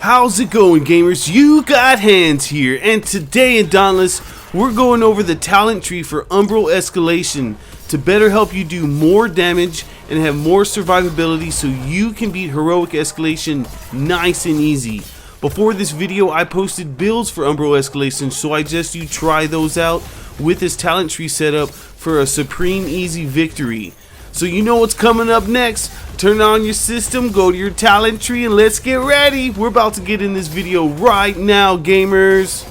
How's it going, gamers? You got hands here, and today in Dauntless, we're going over the talent tree for Umbral Escalation to better help you do more damage and have more survivability so you can beat Heroic Escalation nice and easy. Before this video, I posted builds for Umbral Escalation, so I suggest you try those out with this talent tree setup for a supreme easy victory. So you know what's coming up next. Turn on your system, go to your talent tree, and let's get ready. We're about to get in this video right now, gamers.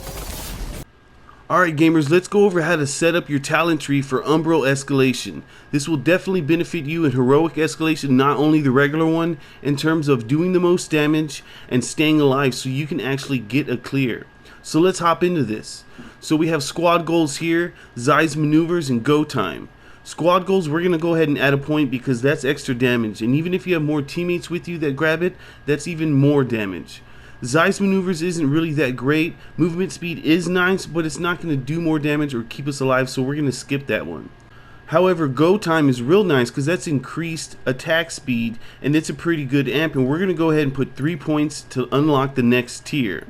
Alright gamers, let's go over how to set up your talent tree for Umbral Escalation. This will definitely benefit you in Heroic Escalation, not only the regular one, in terms of doing the most damage and staying alive so you can actually get a clear. So let's hop into this. So we have squad goals here, Zai's maneuvers, and go time. Squad goals, we're going to go ahead and add a point because that's extra damage, and even if you have more teammates with you that grab it, that's even more damage. Zai's maneuvers isn't really that great. Movement speed is nice, but it's not going to do more damage or keep us alive, so we're going to skip that one. However, go time is real nice because that's increased attack speed, and it's a pretty good amp, and we're going to go ahead and put 3 points to unlock the next tier.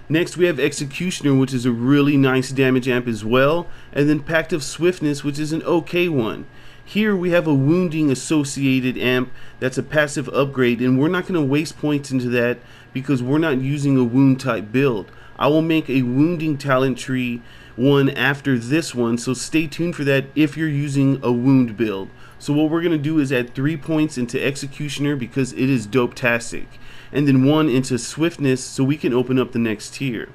Next we have Executioner, which is a really nice damage amp as well, and then Pact of Swiftness, which is an okay one. Here we have a wounding associated amp that's a passive upgrade, and we're not going to waste points into that because we're not using a wound type build. I will make a wounding talent tree one after this one, so stay tuned for that if you're using a wound build. So what we're going to do is add 3 points into Executioner because it is dope-tastic, and then 1 into Swiftness so we can open up the next tier.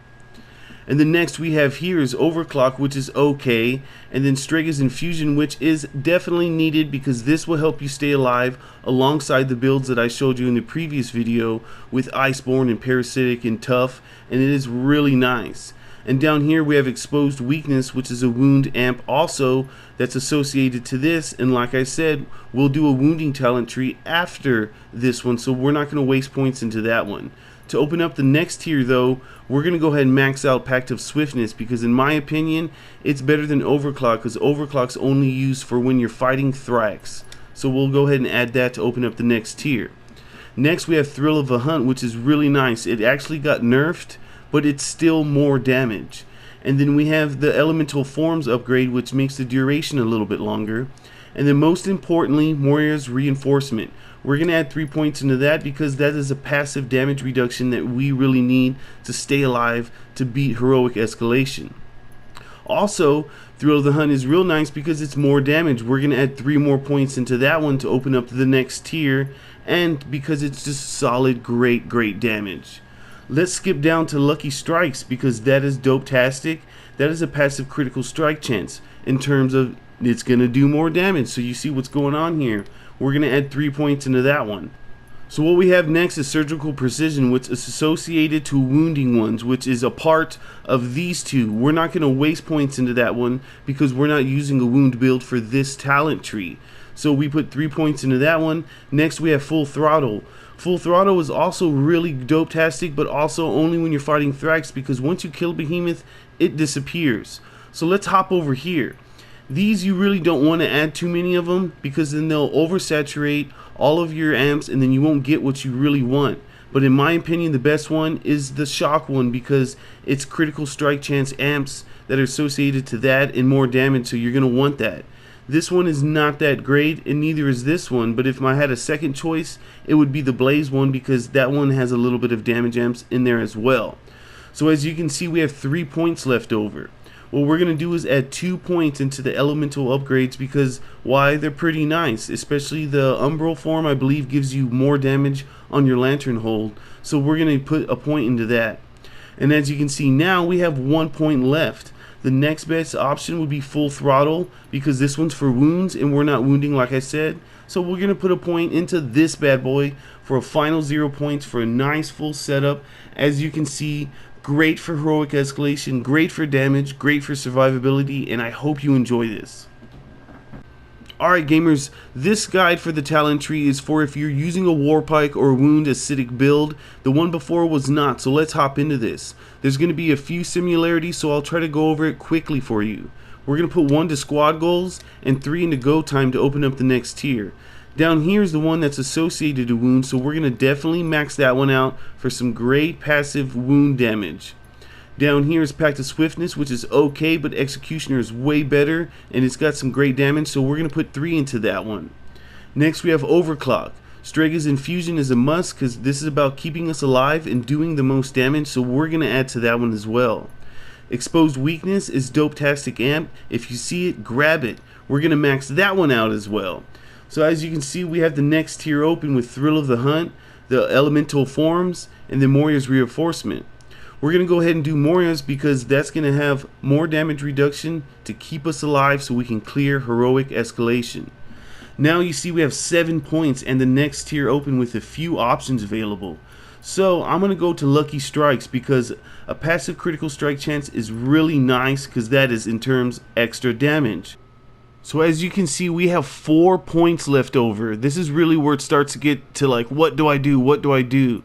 And the next we have here is Overclock, which is okay, and then Strega's Infusion, which is definitely needed because this will help you stay alive alongside the builds that I showed you in the previous video with Iceborne and Parasitic and Tough, and it is really nice. And down here we have Exposed Weakness, which is a wound amp also that's associated to this, and like I said, we'll do a wounding talent tree after this one, so we're not going to waste points into that one. To open up the next tier though, we're going to go ahead and max out Pact of Swiftness because in my opinion, it's better than Overclock because Overclock's only used for when you're fighting Thrax. So we'll go ahead and add that to open up the next tier. Next we have Thrill of the Hunt, which is really nice. It actually got nerfed, but it's still more damage. And then we have the Elemental Forms upgrade, which makes the duration a little bit longer. And then most importantly, Moira's Reinforcement. We're going to add 3 points into that because that is a passive damage reduction that we really need to stay alive to beat Heroic Escalation. Also, Thrill of the Hunt is real nice because it's more damage. We're going to add 3 more points into that one to open up the next tier, and because it's just solid, great damage. Let's skip down to Lucky Strikes because that is dope-tastic. That is a passive critical strike chance in terms of it's going to do more damage. So you see what's going on here. We're going to add 3 points into that one. So what we have next is Surgical Precision, which is associated to wounding ones, which is a part of these two. We're not going to waste points into that one because we're not using a wound build for this talent tree. So we put 3 points into that one. Next we have Full Throttle. Full Throttle is also really dope-tastic, but also only when you're fighting Thrax because once you kill Behemoth, it disappears. So let's hop over here. These you really don't want to add too many of them because then they'll oversaturate all of your amps and then you won't get what you really want. But in my opinion, the best one is the Shock one because it's critical strike chance amps that are associated to that and more damage, so you're going to want that. This one is not that great, and neither is this one, but if I had a second choice, it would be the Blaze one because that one has a little bit of damage amps in there as well. So as you can see, we have 3 points left over. What we're going to do is add 2 points into the elemental upgrades because why? They're pretty nice, especially the Umbral form I believe gives you more damage on your lantern hold, so we're going to put a point into that. And as you can see now, we have 1 point left. The next best option would be Full Throttle because this one's for wounds and we're not wounding like I said. So we're going to put a point into this bad boy for a final 0 points for a nice full setup. As you can see, great for Heroic Escalation, great for damage, great for survivability, and I hope you enjoy this. Alright gamers, this guide for the talent tree is for if you're using a Warpike or Wound Acidic build. The one before was not, so let's hop into this. There's going to be a few similarities, so I'll try to go over it quickly for you. We're going to put 1 to squad goals and 3 into go time to open up the next tier. Down here is the one that's associated to wounds, so we're going to definitely max that one out for some great passive wound damage. Down here is Pact of Swiftness, which is okay, but Executioner is way better, and it's got some great damage, so we're going to put 3 into that one. Next we have Overclock. Strega's Infusion is a must because this is about keeping us alive and doing the most damage, so we're going to add to that one as well. Exposed Weakness is Dope-tastic Amp. If you see it, grab it. We're going to max that one out as well. So as you can see, we have the next tier open with Thrill of the Hunt, the Elemental Forms, and then Moria's Reinforcement. We're going to go ahead and do Moria's because that's going to have more damage reduction to keep us alive so we can clear Heroic Escalation. Now you see we have 7 points and the next tier open with a few options available. So I'm going to go to Lucky Strikes because a passive critical strike chance is really nice because that is in terms extra damage. So as you can see, we have 4 points left over. This is really where it starts to get to like, what do I do? What do I do?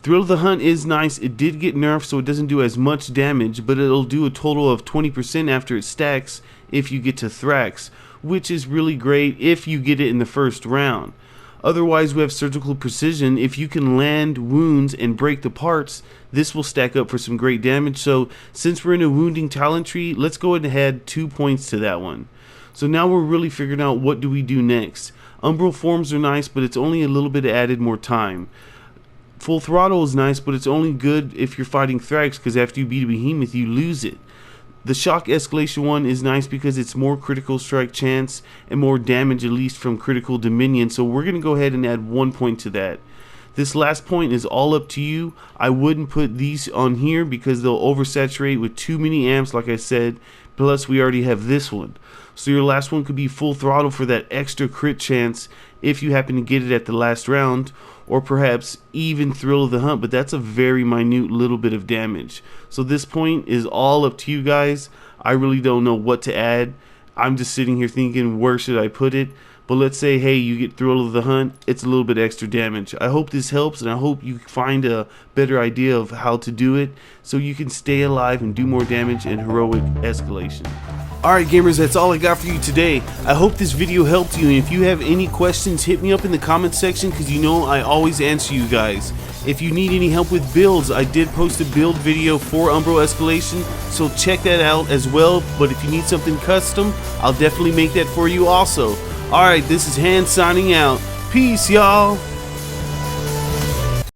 Thrill of the Hunt is nice. It did get nerfed so it doesn't do as much damage, but it'll do a total of 20% after it stacks if you get to Thrax, which is really great if you get it in the first round. Otherwise, we have Surgical Precision. If you can land wounds and break the parts, this will stack up for some great damage. So since we're in a wounding talent tree, let's go ahead and add 2 points to that one. So now we're really figuring out what do we do next. Umbral Forms are nice, but it's only a little bit added more time. Full Throttle is nice, but it's only good if you're fighting Thrax because after you beat a behemoth, you lose it. The Shock Escalation one is nice because it's more critical strike chance and more damage, at least from critical dominion, so we're going to go ahead and add 1 point to that. This last point is all up to you. I wouldn't put these on here because they'll oversaturate with too many amps, like I said, plus we already have this one. So your last one could be Full Throttle for that extra crit chance if you happen to get it at the last round, or perhaps even Thrill of the Hunt, but that's a very minute little bit of damage. So this point is all up to you guys. I really don't know what to add. I'm just sitting here thinking, where should I put it? But let's say, hey, you get Thrill of the Hunt, it's a little bit extra damage. I hope this helps, and I hope you find a better idea of how to do it so you can stay alive and do more damage in Heroic Escalation. Alright gamers, that's all I got for you today. I hope this video helped you, and if you have any questions, hit me up in the comments section because you know I always answer you guys. If you need any help with builds, I did post a build video for Umbral Escalation, so check that out as well. But if you need something custom, I'll definitely make that for you also. Alright, this is Hans signing out. Peace, y'all.